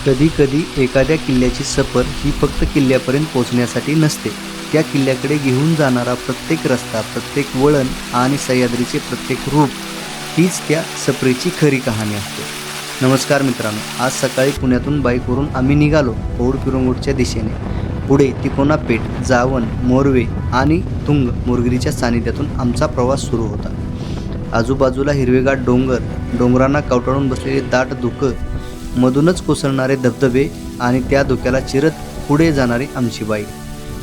कधी कधी एखाद्या किल्ल्याची सफर ही फक्त किल्ल्यापर्यंत पोहोचण्यासाठी नसते. त्या किल्ल्याकडे घेऊन जाणारा प्रत्येक रस्ता, प्रत्येक वळण आणि सह्याद्रीचे प्रत्येक रूप हीच त्या सफरेची खरी कहाणी असते. नमस्कार मित्रांनो, आज सकाळी पुण्यातून बाईकवरून आम्ही निघालो पौड पिरंगुटच्या दिशेने. पुढे तिकोना पेठ, जावन, मोरवे आणि तुंग मोरगिरीच्या सानिध्यातून आमचा प्रवास सुरू होता. आजूबाजूला हिरवेगार डोंगर, डोंगरांना कवटाळून बसलेले दाट धुकं, मधूनच कोसळणारे धबधबे आणि त्या धुक्याला चिरत पुढे जाणारी आमची बाईक.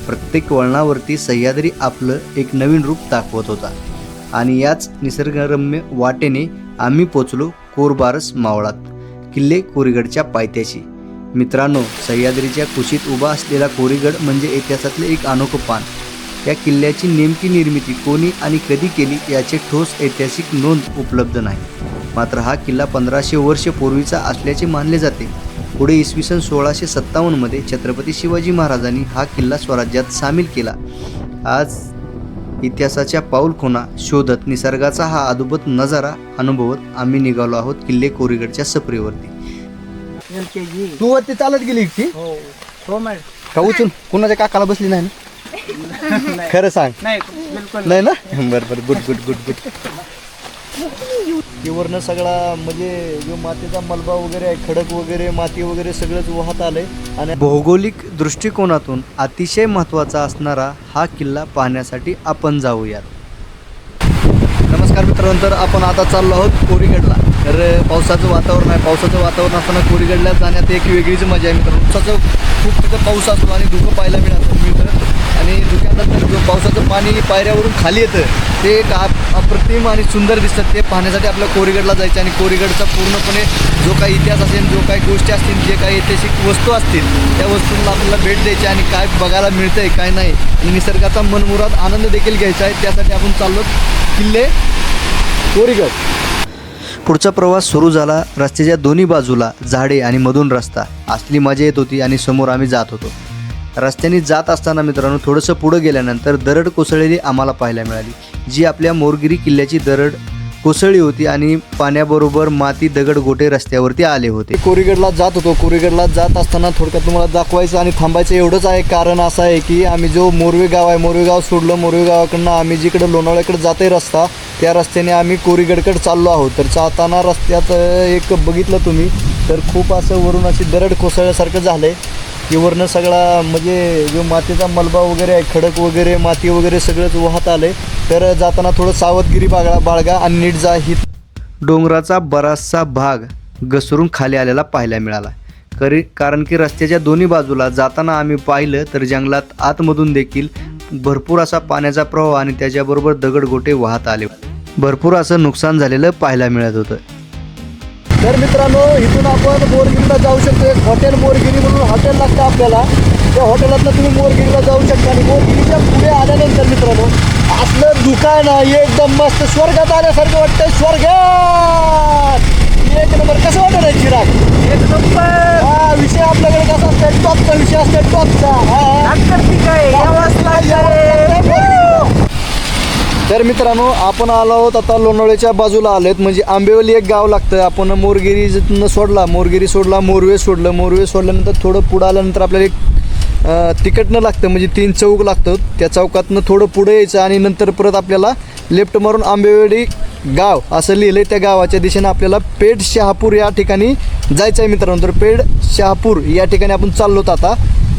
प्रत्येक वळणावरती सह्याद्री आपलं एक नवीन रूप दाखवत होता. आणि याच निसर्गरम्य वाटेने आम्ही पोचलो कोरबारस मावळात, किल्ले कोरीगडच्या पायथ्याशी. मित्रांनो, सह्याद्रीच्या कुशीत उभा असलेला कोरीगड म्हणजे इतिहासातले एक अनोखं पान. या किल्ल्याची नेमकी निर्मिती कोणी आणि कधी केली याचे ठोस ऐतिहासिक नोंद उपलब्ध नाही. मात्र हा किल्ला 1500 वर्ष पूर्वीचा असल्याचे मानले जाते. पुढे इसवी सन 1657मध्ये छत्रपती शिवाजी महाराजांनी हा किल्ला स्वराज्यात सामील केला. आज इतिहासाच्या पाऊलखुणा शोधत निसर्गाचा हा अद्भुत नजारा अनुभवत आम्ही निघालो आहोत किल्ले कोरीगडच्या सफरीवरती. तू वरती चालत गेली की हो मॅडम. का उचून कुणाच्या काकाला बसली नाही ना? खरं सांग. नाही बिलकुल नाही ना? बरं बरं, गुड गुड गुड गुड. वरनं सगळा म्हणजे जो मातीचा मलबा वगैरे आहे, खडक वगैरे, माती वगैरे सगळंच वाहत आलंय. आणि भौगोलिक दृष्टिकोनातून अतिशय महत्त्वाचा असणारा हा किल्ला पाहण्यासाठी आपण जाऊयात. नमस्कार मित्रांनो, तर आपण आता चाललो आहोत कोरीगडला. तर पावसाचं वातावरण आहे. पावसाचं वातावरण असताना कोरीगडला जाण्यात एक वेगळीच मजा आहे मित्रांनो. पावसाचं खूप तिथं पाऊस असतो आणि धुकं पाहायला मिळतं. आणि धुक्यानंतर जो पावसाचं पाणी पायऱ्यावरून खाली येतं ते एक अप्रतिम आणि सुंदर दिसतं. ते पाहण्यासाठी आपल्या कोरीगडला जायचं आणि कोरीगडचा पूर्णपणे जो काही इतिहास असेल, जो काही गोष्टी असतील, जे काही ऐतिहासिक वस्तू असतील त्या वस्तूंना आपल्याला भेट द्यायची आणि काय बघायला मिळतं आहे काय नाही आणि निसर्गाचा मनमुराद आनंद देखील घ्यायचा आहे. त्यासाठी आपण चाललो किल्ले कोरीगड. पुढचा प्रवास सुरू झाला. रस्त्याच्या दोन्ही बाजूला झाडे आणि मधून रस्ता. असली मजा येत होती आणि समोर आम्ही जात होतो. रस्त्याने जात असताना मित्रांनो थोडंसं पुढं गेल्यानंतर दरड कोसळलेली आम्हाला पाहायला मिळाली, जी आपल्या मोरगिरी किल्ल्याची दरड कोसळली होती आणि पाण्याबरोबर माती, दगड, गोटे रस्त्यावरती आले होते. कोरीगडला जात होतो. कोरीगडला जात असताना थोडक्यात तुम्हाला दाखवायचं आणि थांबायचं एवढंच आहे. कारण असं आहे की आम्ही जो मोरवे गाव आहे, मोरवे गाव सोडलं. मोरवे गावाकडनं आम्ही जिकडं लोणावळ्याकडे जाते रस्ता, त्या रस्त्याने आम्ही कोरीगडकडे चाललो आहोत. तर जाताना रस्त्यात एक बघितलं तुम्ही तर खूप असं वरून अशी दरड कोसळल्यासारखं झालं आहे की वरनं सगळा म्हणजे जो मातीचा मलबा वगैरे आहे, खडक वगैरे, माती वगैरे सगळंच वाहत आलं आहे. तर जाताना थोडं सावधगिरी बाळगा आणि नीट जा. ही डोंगराचा बराचसा भाग घसरून खाली आलेला पाहायला मिळाला. कारण की रस्त्याच्या दोन्ही बाजूला जाताना आम्ही पाहिलं तर जंगलात आतमधून देखील भरपूर असा पाण्याचा प्रवाह आणि त्याच्याबरोबर दगडगोटे वाहत आले. भरपूर असं नुकसान झालेलं पाहायला मिळत होतं. तर मित्रांनो, इथून आपण मोरगिरीला जाऊ शकतो. एक हॉटेल मोरगिरी म्हणून हॉटेल लागतं आपल्याला. त्या हॉटेलातनं तुम्ही मोरगिरीला जाऊ शकता. आणि मोरगिरीच्या पुढे आल्यानंतर मित्रांनो असलं दुकान आहे एकदम मस्त, स्वर्गात आल्यासारखं वाटतं. स्वर्गात एक नंबर. कसं वाटत आहे चिराग? एक नंबर. हा विषय आपल्याकडे कसा असतो, टॉपचा विषय असतो, टॉपचा. तर मित्रांनो, आपण आलो आहोत आता लोणावळ्याच्या बाजूला आलेत. म्हणजे आंबेवली एक गाव लागतं. आपण मोरगिरीतनं सोडला, मोरगिरी सोडला, मोरवे सोडलं. मोरवे सोडल्यानंतर थोडं पुढं आल्यानंतर आपल्याला एक तिकडनं लागतं, म्हणजे 3 चौक लागतं. त्या चौकातनं थोडं पुढं यायचं आणि नंतर परत आपल्याला लेफ्ट मारून आंबेवली गाव असं लिहिलं आहे. त्या गावाच्या दिशेनं आपल्याला पेठ शहापूर या ठिकाणी जायचं आहे मित्रांनो. तर पेठ शहापूर या ठिकाणी आपण चाललोत आता.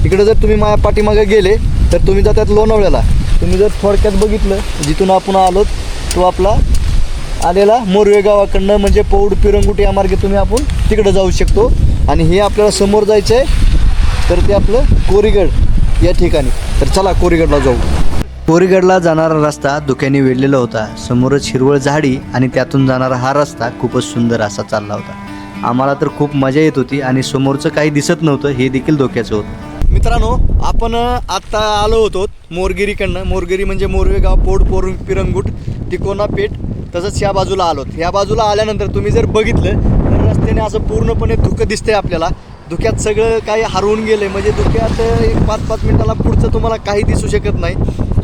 इकडे जर तुम्ही माझ्या पाठीमागे गेले तर तुम्ही जातात लोणावळ्याला. तुम्ही जर थोडक्यात बघितलं जिथून आपण आलोत तो आपला आलेला मोरवे गावाकडनं म्हणजे पौड पिरंगुट या मार्गे तुम्ही आपण तिकडं जाऊ शकतो. आणि हे आपल्याला समोर जायचं आहे तर ते आपलं कोरीगड या ठिकाणी. तर चला कोरीगडला जाऊ. कोरीगडला जाणारा रस्ता धुक्याने वेढलेला होता. समोरच हिरवळ झाडी आणि त्यातून जाणारा हा रस्ता खूपच सुंदर असा चालला होता. आम्हाला तर खूप मजा येत होती आणि समोरचं काही दिसत नव्हतं, हे देखील धोक्याचं होतं. मित्रांनो, आपण आत्ता आलो होतो मोरगिरीकडनं. मोरगिरी म्हणजे मोरवे गाव, पौड पिरंगुट, तिकोना पेठ. तसंच ह्या बाजूला आलोत. ह्या बाजूला आल्यानंतर तुम्ही जर बघितलं तर रस्त्याने असं पूर्णपणे धुकं दिसतंय आपल्याला. धुक्यात सगळं काही हरवून गेलं. म्हणजे धुक्यात एक 5-5 मिनिटाला पुढचं तुम्हाला काही दिसू शकत नाही.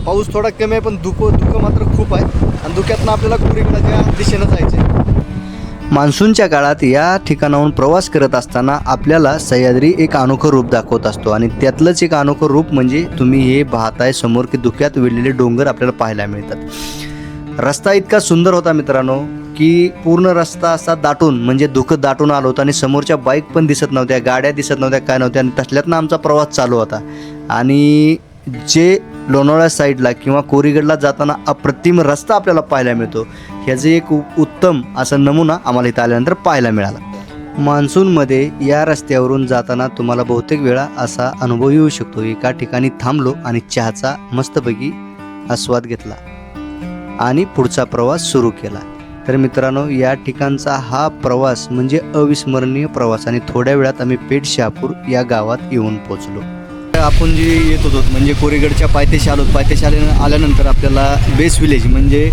पाऊस थोडा कमी आहे पण धुकं मात्र खूप आहे. आणि धुक्यातनं आपल्याला कोरीगडाच्या दिशेनं जायचं आहे. मान्सूनच्या काळात या ठिकाणाहून प्रवास करत असताना आपल्याला सह्याद्री एक अनोखं रूप दाखवत असतो आणि त्यातलंच एक अनोखं रूप म्हणजे तुम्ही हे पाहताय समोर की धुक्यात वेढलेले डोंगर आपल्याला पाहायला मिळतात. रस्ता इतका सुंदर होता मित्रांनो की पूर्ण रस्ता असा दाटून म्हणजे धुकं दाटून आलं होतं आणि समोरच्या बाईक पण दिसत नव्हत्या, गाड्या दिसत नव्हत्या, काय नव्हत्या आणि तसल्यातनं आमचा प्रवास चालू होता. आणि जे लोणावळा साईडला किंवा कोरीगडला जाताना अप्रतिम रस्ता आपल्याला पाहायला मिळतो ह्याचं एक उत्तम असा नमुना आम्हाला इथं आल्यानंतर पाहायला मिळाला. मान्सूनमध्ये या रस्त्यावरून जाताना तुम्हाला बहुतेक वेळा असा अनुभव येऊ शकतो. एका ठिकाणी थांबलो आणि चहाचा मस्तपैकी आस्वाद घेतला आणि पुढचा प्रवास सुरू केला. तर मित्रांनो या ठिकाणचा हा प्रवास म्हणजे अविस्मरणीय प्रवास आणि थोड्या वेळात आम्ही पेठ शहापूर या गावात येऊन पोचलो. आपण जे येत होतो म्हणजे कोरीगडच्या पायथ्याशी आलो. पायथ्याशी आल्यानंतर आपल्याला बेस विलेज म्हणजे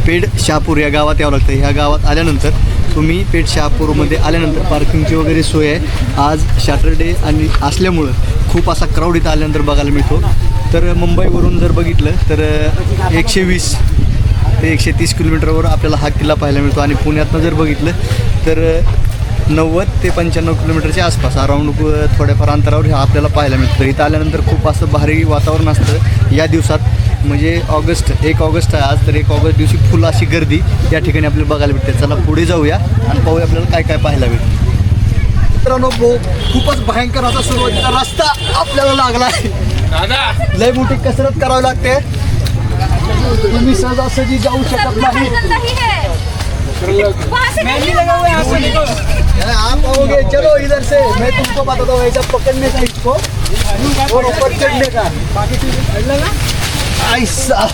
पेठ शहापूर या गावात यावं लागतं. ह्या गावात आल्यानंतर तुम्ही पेठ शहापूरमध्ये आल्यानंतर पार्किंगची वगैरे सोय आहे. आज सॅटरडे आणि असल्यामुळं खूप असा क्राऊड इथं आल्यानंतर बघायला मिळतो. तर मुंबईवरून जर बघितलं तर 120 ते 130 किलोमीटरवर आपल्याला हा किल्ला पाहायला मिळतो आणि पुण्यातनं जर बघितलं तर 90 ते 95 किलोमीटरच्या आसपास अराऊंड थोड्याफार अंतरावर हे आपल्याला पाहायला मिळतं. इथं आल्यानंतर खूप असं भारी वातावरण असतं या दिवसात म्हणजे 1 ऑगस्ट आहे आज. तर 1 ऑगस्ट दिवशी फुल अशी गर्दी या ठिकाणी आपल्याला बघायला मिळते. चला पुढे जाऊया आणि पाहूया आपल्याला काय काय पाहायला मिळतं. मित्रांनो खूपच भयंकर असा सुरुवातीचा रस्ता आपल्याला लागला आहे. लय मोठी कसरत करावी लागते. तुम्ही सहजासहजी जाऊ शकत नाही. आप आओगे चलो इधर से मैं तुमको बताता हूँ ऐसा पकड़ने का इसको और ऊपर चढ़ने का ऐसा.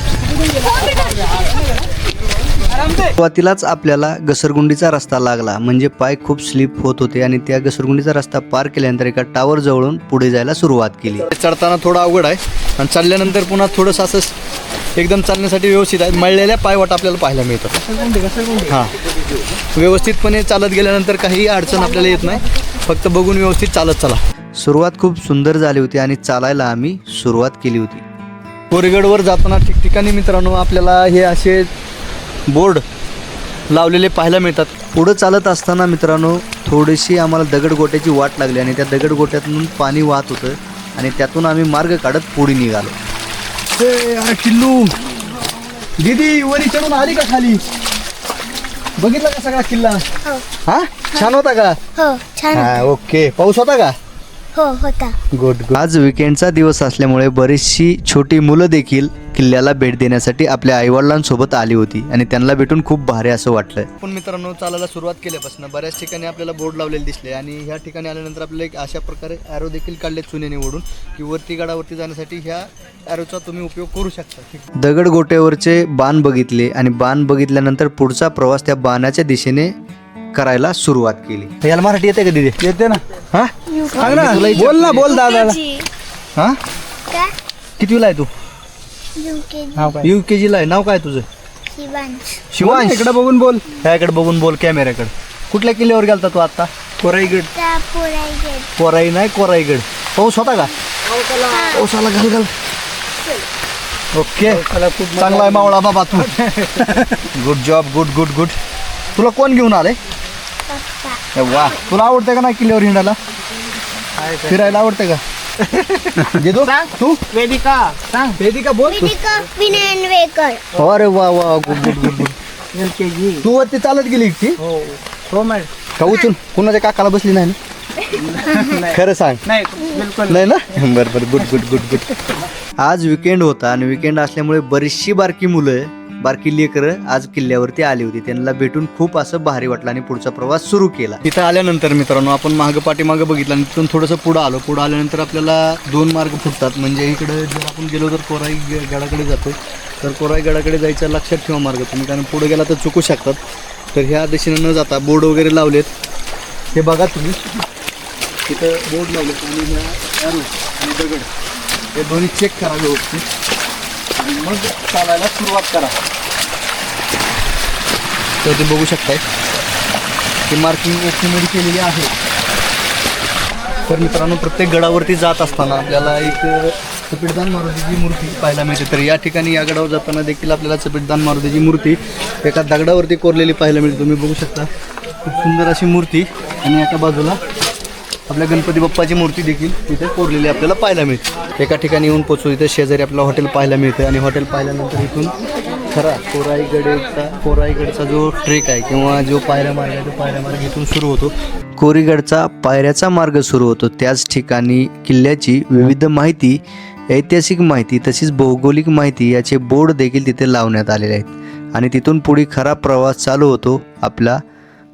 सुरुवातीलाच आपल्याला घसरगुंडीचा रस्ता लागला म्हणजे पाय खूप स्लिप होत होते आणि त्या घसरगुंडीचा रस्ता पार केल्यानंतर एका टावर जवळून पुढे जायला सुरुवात केली. चढताना थोडा अवघड आहे आणि चढल्यानंतर पुन्हा थोडंसं असं एकदम चालण्यासाठी व्यवस्थित आहे. मळलेल्या पायवाट आपल्याला पाहायला मिळतात. हां व्यवस्थितपणे चालत गेल्यानंतर काही अडचण आपल्याला येत नाही. फक्त बघून व्यवस्थित चालत चला. सुरुवात खूप सुंदर झाली होती आणि चालायला आम्ही सुरुवात केली होती. कोरीगडवर जाताना ठिकठिकाणी मित्रांनो आपल्याला हे असे बोर्ड लावलेले पाहायला मिळतात. पुढं चालत असताना मित्रांनो थोडीशी आम्हाला दगडगोट्याची वाट लागली आणि त्या दगडगोट्यातून पाणी वाहत होतं आणि त्यातून आम्ही मार्ग काढत पुढे निघालो. किल्लू दीदी वरी चढून आली का खाली? बघितला का सगळा किल्ला? हा छान होता का? हो छान. हा ओके. पाऊस होता का? हो होता. गुड. आज विकेंडचा दिवस असल्यामुळे बरीचशी छोटी मुलं देखील किल्ल्याला भेट देण्यासाठी आपल्या आईवडिलांसोबत आली होती आणि त्यांना भेटून खूप भारी असं वाटलं. पण मित्रांनो चालायला सुरुवात केल्यापासून बऱ्याच ठिकाणी आपल्याला बोर्ड लावलेले दिसले आणि ह्या ठिकाणी आल्यानंतर आपल्याला एक अशा प्रकारे ॲरो देखील काढले चुनेने ओढून की वरती गडावरती जाण्यासाठी ह्या ॲरोचा तुम्ही उपयोग करू शकता. दगडगोट्यावरचे बाण बघितले आणि बाण बघितल्यानंतर पुढचा प्रवास त्या बाणाच्या दिशेने करायला सुरुवात केली. याला मराठी येते का दीदी? येते ना. हा बोल ना बोल दादाला. हा काय? कितवीला आहे तू? युकेजी. UKG ला आहे. नाव काय तुझं? शिवांश. शिवांश. इकडे बघून बोल. ह्याकडे बघून बोल कॅमेऱ्याकडे. कुठल्या किल्ल्यावर गेलता तू आता? कोराईगड. पोराईगड. कोराई नाही कोराईगड. पाऊस होता का? पाऊस आला. घाल घाल. ओके चांगला आहे मावळा बाबा तू. Good job. Good good good. तुला कोण घेऊन आले? पप्पा. वा. तुला आवडतं का नाही किल्ल्यावर हिंडायला? फिरायला आवडतं का? गेलो तू? वेदिका सांग. वेदिका बोल तू. वेदिका विनयनवेकर. अरे वा वा. Good good good good. LKG. तू वरती चालत गेली ती हो मॅडम. का उचून कुणाच्या काकाला बसली नाही ना? खरं सांग. नाही बिलकुल नाही ना? बरं बरं. Good good good good. आज विकेंड होता आणि विकेंड असल्यामुळे बरीचशी बारकी मुलं बारकी लेकरं आज किल्ल्यावरती आली होती. त्यांना भेटून खूप असं भारी वाटलं आणि पुढचा प्रवास सुरू केला. तिथं आल्यानंतर मित्रांनो आपण मागं पाठीमागं बघितलं आणि तिथून थोडंसं पुढं आलो. पुढं आल्यानंतर आपल्याला 2 मार्ग फुटतात. म्हणजे इकडं जर आपण गेलो तर कोराई गडाकडे जातो. तर कोराई गडाकडे जायचं लक्षात ठेवा मार्ग तुम्ही, कारण पुढे गेला तर चुकू शकतात. तर ह्या दिशेनं न जाता बोर्ड वगैरे लावलेत. हे बघा तुम्ही तिथं बोर्ड लावलेत आणि ह्या ॲरो आणि दगड हे दोन्ही चेक करा व्यवस्थित आणि मग चालायला सुरुवात करा. तर ते बघू शकताय की मार्किंग ओकेमध्ये केलेली आहे. तर मित्रांनो प्रत्येक गडावरती जात असताना आपल्याला एक चपिटदान मारुतीची मूर्ती पाहायला मिळते. तर या ठिकाणी या गडावर जाताना देखील आपल्याला चपिटदान मारुतीची मूर्ती एका दगडावरती कोरलेली पाहायला मिळते. तुम्ही बघू शकता खूप सुंदर अशी मूर्ती आणि एका बाजूला आपल्या गणपती बाप्पाची मूर्ती देखील तिथे कोरलेली आपल्याला पाहायला मिळते. एका ठिकाणी येऊन पोचू इथे शेजारी आपल्याला हॉटेल पाहायला मिळतं आणि हॉटेल पाहिल्यानंतर इथून खरा कोराईगडचा जो ट्रेक आहे किंवा जो पायऱ्या मार्ग आहे तो पायऱ्या मार्ग इथून सुरू होतो. कोरीगडचा पायऱ्याचा मार्ग सुरू होतो. त्याच ठिकाणी किल्ल्याची विविध माहिती, ऐतिहासिक माहिती तसेच भौगोलिक माहिती याचे बोर्ड देखील तिथे लावण्यात आलेले आहेत आणि तिथून पुढे खरा प्रवास चालू होतो आपला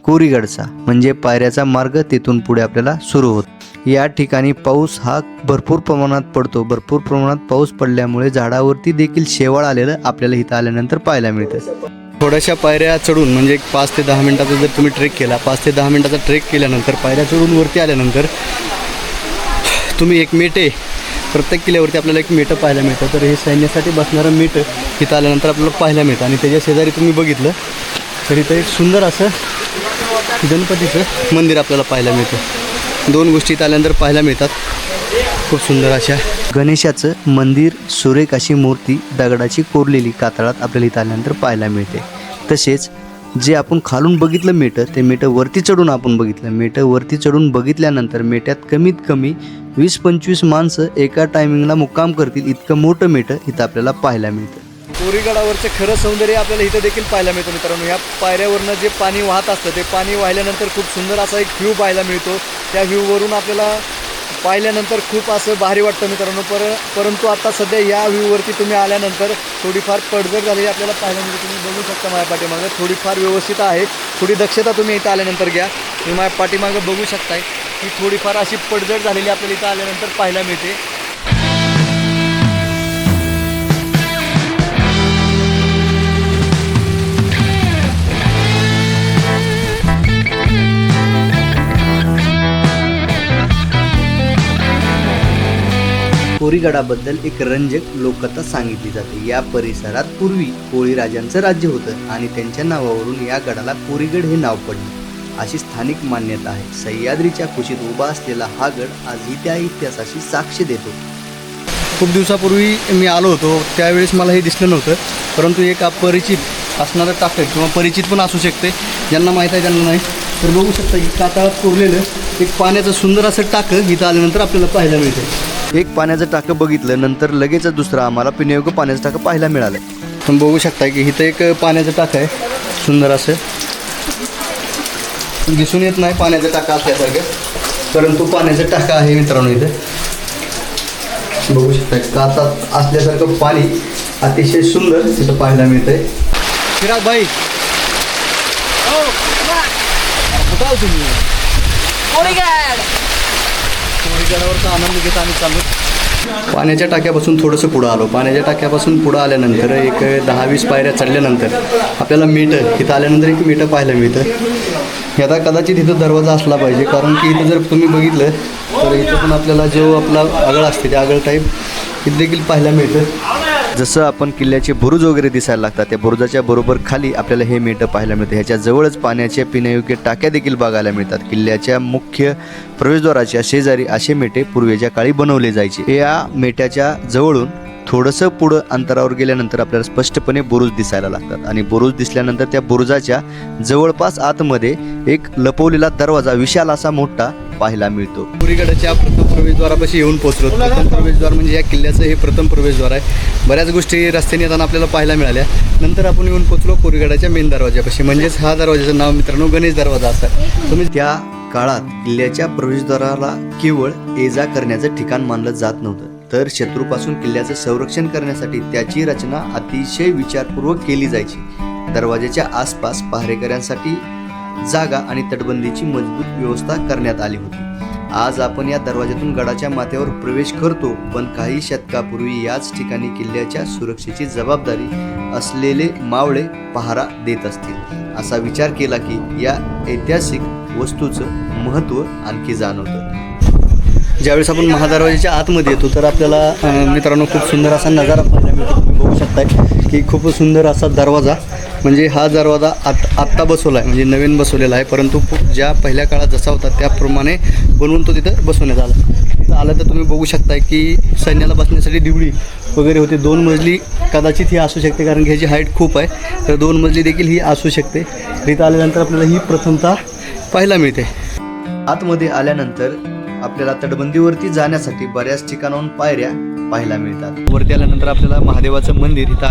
कोरीगडचा, म्हणजे पायऱ्याचा मार्ग तिथून पुढे आपल्याला सुरू होतो. या ठिकाणी पाऊस हा भरपूर प्रमाणात पडतो. भरपूर प्रमाणात पाऊस पडल्यामुळे झाडावरती देखील शेवाळ आलेलं आपल्याला इथं आल्यानंतर पाहायला मिळतं. थोड्याशा पायऱ्या चढून म्हणजे 5 ते 10 मिनटाचा जर तुम्ही ट्रेक केला, 5 ते 10 मिनटाचा ट्रेक केल्यानंतर पायऱ्या चढून वरती आल्यानंतर तुम्ही एक मेटे, प्रत्येक किल्ल्यावरती आपल्याला एक मेटं पाहायला मिळतं. तर हे सैन्यासाठी बसणारं मेटं इथं आल्यानंतर आपल्याला पाहायला मिळतं आणि त्याच्या शेजारी तुम्ही बघितलं तर इथं एक सुंदर असं गणपतीचं मंदिर आपल्याला पाहायला मिळतं. 2 गोष्टी इथं आल्यानंतर पाहायला मिळतात खूप सुंदर अशा. गणेशाचं मंदिर, सुरेख अशी मूर्ती दगडाची कोरलेली कातळात आपल्याला इथं आल्यानंतर पाहायला मिळते. तसेच जे आपण खालून बघितलं मेटं, ते मेटं वरती चढून आपण बघितलं. मेटं वरती चढून बघितल्यानंतर मेट्यात कमीत कमी 20-25 माणसं एका टायमिंगला मुक्काम करतील इतकं मोठं मेटं इथं आपल्याला पाहायला मिळतं. कोरीगडावरचं खरं सौंदर्य आपल्याला इथं देखील पाहायला मिळतं मित्रांनो. ह्या पायऱ्यावरनं जे पाणी वाहत असतं ते पाणी वाहिल्यानंतर खूप सुंदर असा एक व्ह्यू पाहायला मिळतो. त्या व्ह्यूवरून आपल्याला पाहिल्यानंतर खूप असं भारी वाटतं मित्रांनो. परंतु आता सध्या या व्ह्यूवरती तुम्ही आल्यानंतर थोडीफार पडझड झालेली आपल्याला पाहायला मिळते. तुम्ही बघू शकता माझ्या पाठीमागं थोडीफार व्यवस्थित आहे. थोडी दक्षता तुम्ही इथं आल्यानंतर घ्या. तुम्ही माझ्या पाठीमागं बघू शकताय की थोडीफार अशी पडझड झालेली आपल्याला इथं आल्यानंतर पाहायला मिळते. कोरीगडाबद्दल एक रंजक लोककथा सांगितली जाते. या परिसरात पूर्वी कोळी राजांचं राज्य होतं आणि त्यांच्या नावावरून या गडाला कोरीगड हे नाव पडले अशी स्थानिक मान्यता आहे. सह्याद्रीच्या कुशीत उभा असलेला हा गड आजही त्या इतिहासाची साक्ष देतो. खूप दिवसापूर्वी मी आलो होतो त्यावेळेस मला हे दिसलं नव्हतं, परंतु एक अपरिचित असणारं टाकं किंवा परिचित पण असू शकते, ज्यांना माहीत आहे त्यांना नाही. तर बघू शकता की कातळात कोरलेलं एक पाण्याचं सुंदर असं टाकं इथं आल्यानंतर आपल्याला पाहायला मिळतं. एक पाण्याचं टाकं बघितलं, नंतर लगेच दुसरं आम्हाला पिण्यायोग्य पाण्याचं टाकं पाहायला मिळालं. तुम्ही बघू शकता की इथं एक पाण्याचं टाकं आहे सुंदर असं. दिसून येत नाही पाण्याचं टाकं असल्यासारखं, परंतु पाण्याचं टाकं आहे मित्रांनो. इथं बघू शकता कातात असल्यासारखं पाणी अतिशय सुंदर तिथं पाहायला मिळतंय. चिराग भाई कुठं आहो तुम्ही? कोरीगडावरचा आनंद घेत आम्ही चाललो. पाण्याच्या टाक्यापासून थोडंसं पुढं आलो. पाण्याच्या टाक्यापासून पुढं आल्यानंतर एक 10-20 पायऱ्या चढल्यानंतर आपल्याला मेटं, इथं आल्यानंतर एक मेटं पाहायला मिळतं. आता कदाचित इथं दरवाजा असला पाहिजे, कारण की इथं जर तुम्ही बघितलं तर इथं पण आपल्याला जो आपला आगळ असते त्या आगळ टाईप इथं देखील पाहायला मिळतं. जसं आपण किल्ल्याचे बुरुज वगैरे दिसायला लागतात, त्या बुरुजाच्या बरोबर खाली आपल्याला हे मेटं पाहायला मिळतं. ह्याच्या जवळच पाण्याच्या पिण्यायोग्य टाक्या देखील बघायला मिळतात. किल्ल्याच्या मुख्य प्रवेशद्वाराच्या शेजारी असे मेटे पूर्वीच्या काळी बनवले जायचे. या मेट्याच्या जवळून थोडंसं पुढं अंतरावर गेल्यानंतर आपल्याला स्पष्टपणे बुरुज दिसायला लागतात आणि बुरुज दिसल्यानंतर त्या बुरुजाच्या जवळपास आतमध्ये एक लपवलेला दरवाजा विशाल असा मोठा पाहायला मिळतो. कोरीगडाच्या प्रथम प्रवेशद्वारापाशी येऊन पोहोचलो. प्रथम प्रवेशद्वार म्हणजे या किल्ल्याचं हे प्रथम प्रवेशद्वार आहे. बऱ्याच गोष्टी रस्त्याने येताना आपल्याला पाहायला मिळाल्या. नंतर आपण येऊन पोहोचलो कोरीगडाच्या मेन दरवाजापाशी, म्हणजेच हा दरवाजाचं नाव मित्रांनो गणेश दरवाजा असतात. तुम्ही त्या काळात किल्ल्याच्या प्रवेशद्वाराला केवळ ये जा करण्याचं ठिकाण मानलं जात नव्हतं, तर शत्रूपासून किल्ल्याचं संरक्षण करण्यासाठी त्याची रचना अतिशय विचारपूर्वक केली जायची. दरवाजाच्या आसपास पहारेकऱ्यांसाठी जागा आणि तटबंदीची मजबूत व्यवस्था करण्यात आली होती. आज आपण या दरवाज्यातून गडाच्या माथ्यावर प्रवेश करतो, पण काही शतकापूर्वी याच ठिकाणी किल्ल्याच्या सुरक्षेची जबाबदारी असलेले मावळे पहारा देत असतील असा विचार केला की या ऐतिहासिक वस्तूचं महत्त्व आणखी जाणवतं. ज्यावेळेस आपण महादरवाजाच्या आतमध्ये येतो तर आपल्याला मित्रांनो खूप सुंदर असा नजारा पाहायला मिळतो. तुम्ही बघू शकताय की खूप सुंदर असा दरवाजा, म्हणजे हा दरवाजा आत्ता बसवला आहे, म्हणजे नवीन बसवलेला आहे, परंतु ज्या पहिल्या काळात जसा होता त्याप्रमाणे बनवून तो तिथं बसवण्यात आला. तिथं आलं तर तुम्ही बघू शकताय की सैन्याला बसण्यासाठी दिवळी वगैरे होते. 2 मजली कदाचित ही असू शकते, कारण की ह्याची हाईट खूप आहे, तर 2 मजली देखील ही असू शकते. तिथं आल्यानंतर आपल्याला ही प्रथमतः पाहायला मिळते. आतमध्ये आल्यानंतर आपल्याला तटबंदीवरती जाण्यासाठी बऱ्याच ठिकाणाहून पायऱ्या पाहायला मिळतात. वरती आल्यानंतर आपल्याला महादेवाचं मंदिर इथं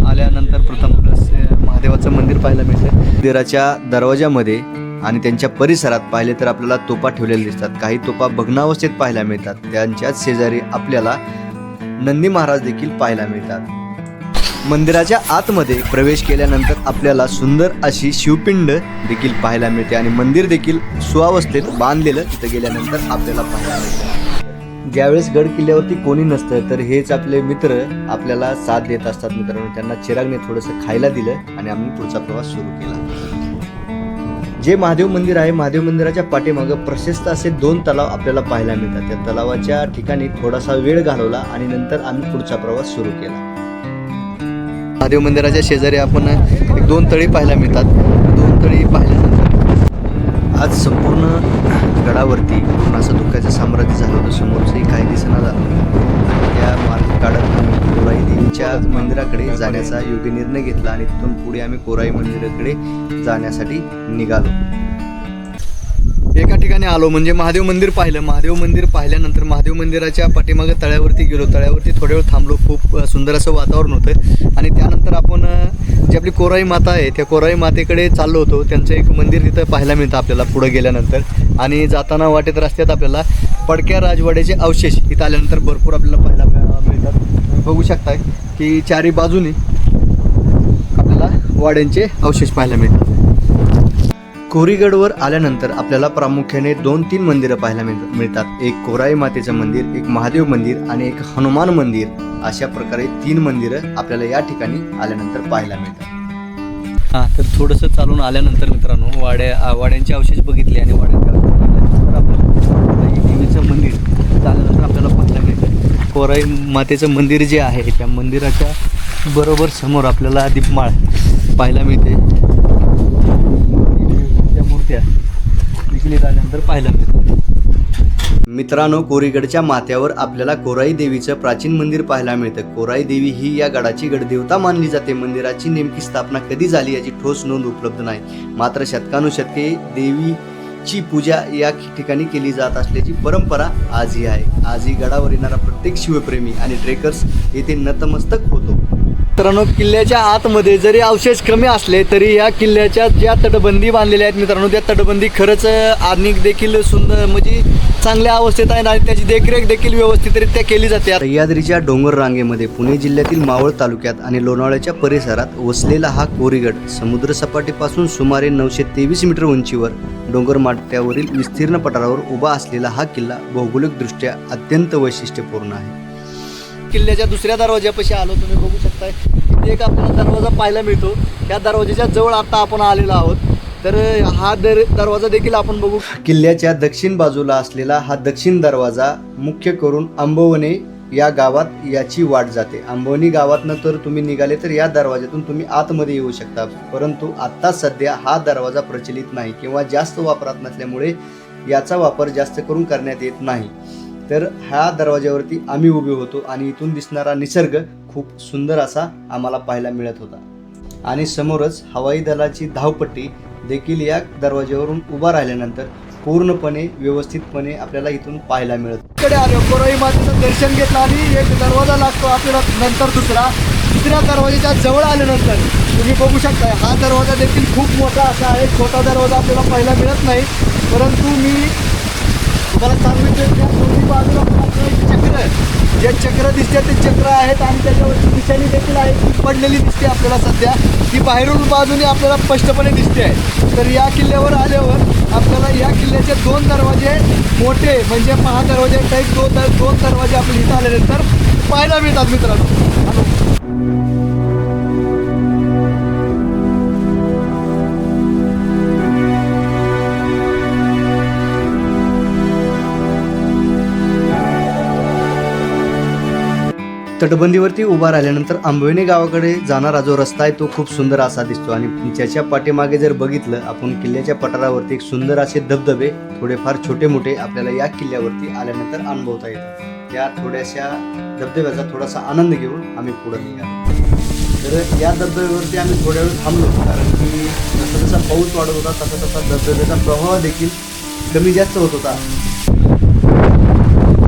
आल्यानंतर प्रथम आपल्याला महादेवाचं मंदिर पाहायला मिळतं. मंदिराच्या दरवाजामध्ये आणि त्यांच्या परिसरात पाहिले तर आपल्याला तोफा ठेवलेल्या दिसतात. काही तोफा भग्नावस्थेत पाहायला मिळतात. त्यांच्याच शेजारी आपल्याला नंदी महाराज देखील पाहायला मिळतात. मंदिराच्या आतमध्ये प्रवेश केल्यानंतर आपल्याला सुंदर अशी शिवपिंड देखील पाहायला मिळते आणि मंदिर देखील सुअवस्थेत बांधलेलं तिथं गेल्यानंतर आपल्याला पाहायला मिळतं. ज्यावेळेस गड किल्ल्यावरती कोणी नसतं तर हेच आपले मित्र आपल्याला साथ देत असतात. मित्रांनो, त्यांना चिरागने थोडंसं खायला दिलं आणि आम्ही पुढचा प्रवास सुरू केला. जे महादेव मंदिर आहे, महादेव मंदिराच्या पाठीमागं प्रशस्त असे 2 तलाव आपल्याला पाहायला मिळतात. त्या तलावाच्या ठिकाणी थोडासा वेळ घालवला आणि नंतर आम्ही पुढचा प्रवास सुरू केला. महादेव मंदिराच्या शेजारी आपण 2 तळी पाहायला मिळतात. 2 तळी पाहिल्यानंतर आज संपूर्ण गडावरती पूर्ण असं धुक्याचं साम्राज्य झालं होतं. समोरचंही काही दिसना झालं आणि त्या मार्ग काढत आम्ही कोराई देवीच्या मंदिराकडे जाण्याचा योग्य निर्णय घेतला आणि तिथून पुढे आम्ही कोराई मंदिराकडे जाण्यासाठी निघालो. एका ठिकाणी आलो म्हणजे महादेव मंदिर पाहिलं. महादेव मंदिर पाहिल्यानंतर महादेव मंदिराच्या पाठीमागं तळ्यावरती गेलो. तळ्यावरती थोड्या वेळ थांबलो. खूप सुंदर असं वातावरण होतं आणि त्यानंतर आपण जी आपली कोराई माता आहे त्या कोराई मातेकडे चाललो होतो. त्यांचं एक मंदिर तिथं पाहायला मिळतं आपल्याला पुढं गेल्यानंतर. आणि जाताना वाटेत रस्त्यात आपल्याला पडक्या राजवाड्याचे अवशेष इथं आल्यानंतर भरपूर आपल्याला पाहायला मिळतात. तुम्ही बघू शकताय की चारी बाजूने आपल्याला वाड्यांचे अवशेष पाहायला मिळतात. कोरीगडवर आल्यानंतर आपल्याला प्रामुख्याने 2-3 मंदिरं पाहायला मिळतात. एक कोराई मातेचं मंदिर, एक महादेव मंदिर आणि एक हनुमान मंदिर. अशा प्रकारे 3 मंदिरं आपल्याला या ठिकाणी आल्यानंतर पाहायला मिळतात. हां, तर थोडंसं चालून आल्यानंतर मित्रांनो वाड्यांचे अवशेष बघितले आणि वाड्यांचे अवशेष बघितल्यानंतर आपल्याला देवीचं मंदिर आल्यानंतर आपल्याला पाहायला मिळतं. कोराई मातेचं मंदिर जे आहे त्या मंदिराच्या बरोबर समोर आपल्याला दीपमाळ पाहायला मिळते. देखील आल्यानंतर पाहायला मिळतं. मित्रांनो, कोरीगडच्या माथ्यावर आपल्याला कोराई देवीचं प्राचीन मंदिर पाहायला मिळतं. कोराई देवी ही या गडाची गडदेवता मानली जाते. मंदिराची नेमकी स्थापना कधी झाली याची ठोस नोंद उपलब्ध नाही. मात्र शतकानुशतके देवीची पूजा या ठिकाणी केली जात असल्याची परंपरा आजही आहे. आजही गडावर येणारा प्रत्येक शिवप्रेमी आणि ट्रेकर्स येथे नतमस्तक होतो. मित्रांनो, किल्ल्याच्या आतमध्ये जरी अवशेष कमी असले तरी या किल्ल्याच्या ज्या तटबंदी बांधलेल्या आहेत मित्रांनो, त्या तटबंदी खरंच आणि देखील सुंदर म्हणजे चांगल्या अवस्थेत आहे आणि त्याची देखरेख देखील व्यवस्थितरित्या केली जाते. सह्याद्रीच्या डोंगर रांगेमध्ये पुणे जिल्ह्यातील मावळ तालुक्यात आणि लोणावळ्याच्या परिसरात वसलेला हा कोरीगड समुद्रसपाटीपासून सुमारे 923 मीटर उंचीवर डोंगर माथ्यावरील विस्तीर्ण पठारावर उभा असलेला हा किल्ला भौगोलिकदृष्ट्या अत्यंत वैशिष्ट्यपूर्ण आहे. किल्ल्याच्या दुसऱ्या दरवाजापाशी आलो. तुम्ही बघू शकताय तिथे एक आपल्याला दरवाजा पाहायला मिळतो. त्या दरवाजाच्या जवळ आता आपण आलेलो आहोत. तर हा दरवाजा देखील आपण बघू. किल्ल्याच्या दक्षिण बाजूला असलेला हा दक्षिण दरवाजा मुख्य करून आंबवणे या गावात याची वाट जाते. आंबवणी गावातनं तर तुम्ही निघाले तर या दरवाजातून तुम्ही आतमध्ये येऊ शकता. परंतु आत्ता सध्या हा दरवाजा प्रचलित नाही किंवा जास्त वापरात नसल्यामुळे याचा वापर जास्त करून करण्यात येत नाही. तर ह्या दरवाज्यावरती आम्ही उभे होतो आणि इथून दिसणारा निसर्ग खूप सुंदर असा आम्हाला पाहायला मिळत होता. आणि समोरच हवाई दलाची धावपट्टी देखील या दरवाज्यावरून उभा राहिल्यानंतर पूर्णपणे व्यवस्थितपणे आपल्याला इथून पाहायला मिळत. इकडे आलो, कोराई मातेचं दर्शन घेतलं आणि एक दरवाजा लागतो आपल्याला. नंतर दुसऱ्या दरवाजाच्या जवळ आल्यानंतर तुम्ही बघू शकता हा दरवाजा देखील खूप मोठा असा आहे. छोटा दरवाजा आपल्याला पाहायला मिळत नाही. परंतु मी तुम्हाला सांगितलं त्या दोन्ही बाजूला चक्र, जे चक्र दिसते ते चक्र आहेत आणि त्याच्यावरची निशाणी देखील आहे ती पडलेली दिसते आपल्याला सध्या. ती बाहेरून बाजूने आपल्याला स्पष्टपणे दिसते आहे. तर या किल्ल्यावर आल्यावर आपल्याला या किल्ल्याचे 2 दरवाजे मोठे म्हणजे महादरवाजे टाईप 2 दरवाजे आपल्या इथं आल्यानंतर पाहायला मिळतात मित्रांनो. तटबंदीवरती उभा राहिल्यानंतर आंबवणे गावाकडे जाणारा जो रस्ता आहे तो खूप सुंदर असा दिसतो आणि त्याच्या पाठीमागे जर बघितलं आपण किल्ल्याच्या पठारावरती एक सुंदर असे धबधबे थोडेफार छोटे मोठे आपल्याला या किल्ल्यावरती आल्यानंतर अनुभवता येतात. त्या थोड्याशा धबधब्याचा थोडासा आनंद घेऊन आम्ही पुढे निघालो. तर या धबधब्यावरती आम्ही थोड्या वेळ थांबलो, कारण की जसा जसा पाऊस वाढत होता तसा तसा धबधब्याचा प्रवाह देखील कमी जास्त होत होता.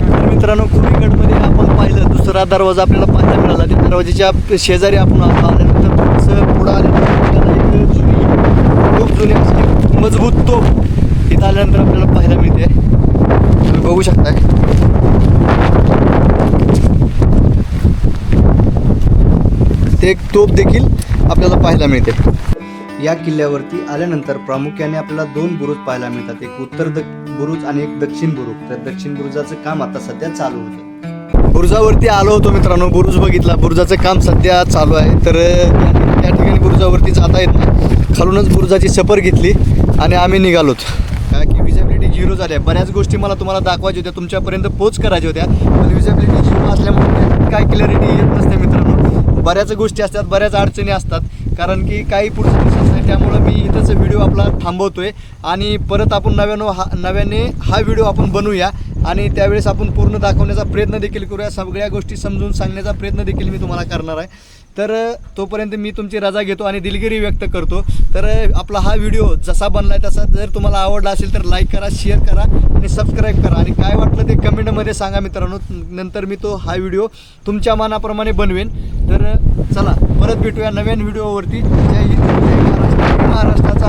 तर मित्रांनो, कुणीगडमध्ये आपण पाहिलं दुसरा दरवाजा आपल्याला पाहायला मिळाला. त्या दरवाजाच्या शेजारी आपण आल्यानंतर थोडंसं पुढं आल्यानंतर आपल्याला एक जुनी, खूप जुनी अशी मजबूत तोफ इथं आल्यानंतर आपल्याला पाहायला मिळते. तुम्ही बघू शकताय. ते एक तोफ देखील आपल्याला पाहायला मिळते. या किल्ल्यावरती आल्यानंतर प्रामुख्याने आपल्याला 2 बुरुज पाहायला मिळतात, एक उत्तर बुरुज आणि एक दक्षिण बुरुज. तर दक्षिण बुरुजाचं काम आता सध्या चालू होतं. बुरुजावरती आलो होतो मित्रांनो, बुरुज बघितला. बुरुजाचं काम सध्या चालू आहे. तर त्या ठिकाणी बुरुजावरती जाता येत नाही. खालूनच बुरुजाची सफर घेतली आणि आम्ही निघालोत. काय की विजिबिलिटी 0 झाली आहे. बऱ्याच गोष्टी मला तुम्हाला दाखवायच्या होत्या, तुमच्यापर्यंत पोच करायच्या होत्या, पण विजिबिलिटी 0 असल्यामुळे काय क्लॅरिटी येत नसते मित्रांनो. बऱ्याच गोष्टी असतात, बऱ्याच अडचणी असतात, कारण की काही पुढचं दिसत नाही. त्यामुळं मी इथंच व्हिडिओ आपला थांबवतोय आणि परत आपण नव्याने हा व्हिडिओ आपण बनवूया आणि त्यावेळेस आपण पूर्ण दाखवण्याचा प्रयत्न देखील करूया. सगळ्या गोष्टी समजून सांगण्याचा प्रयत्न देखील मी तुम्हाला करणार आहे. तर तोपर्यंत मी तुमची रजा घेतो आणि दिलगिरी व्यक्त करतो. तर आपला हा व्हिडिओ जसा बनला आहे तसा जर तुम्हाला आवडला असेल तर लाईक करा, शेअर करा आणि सबस्क्राईब करा आणि काय वाटलं ते कमेंटमध्ये सांगा मित्रांनो. नंतर मी तो हा व्हिडिओ तुमच्या मनाप्रमाणे बनवेन. तर चला परत भेटूया नवीन व्हिडिओवरती. जय हिंद, जय महाराष्ट्र. महाराष्ट्राचा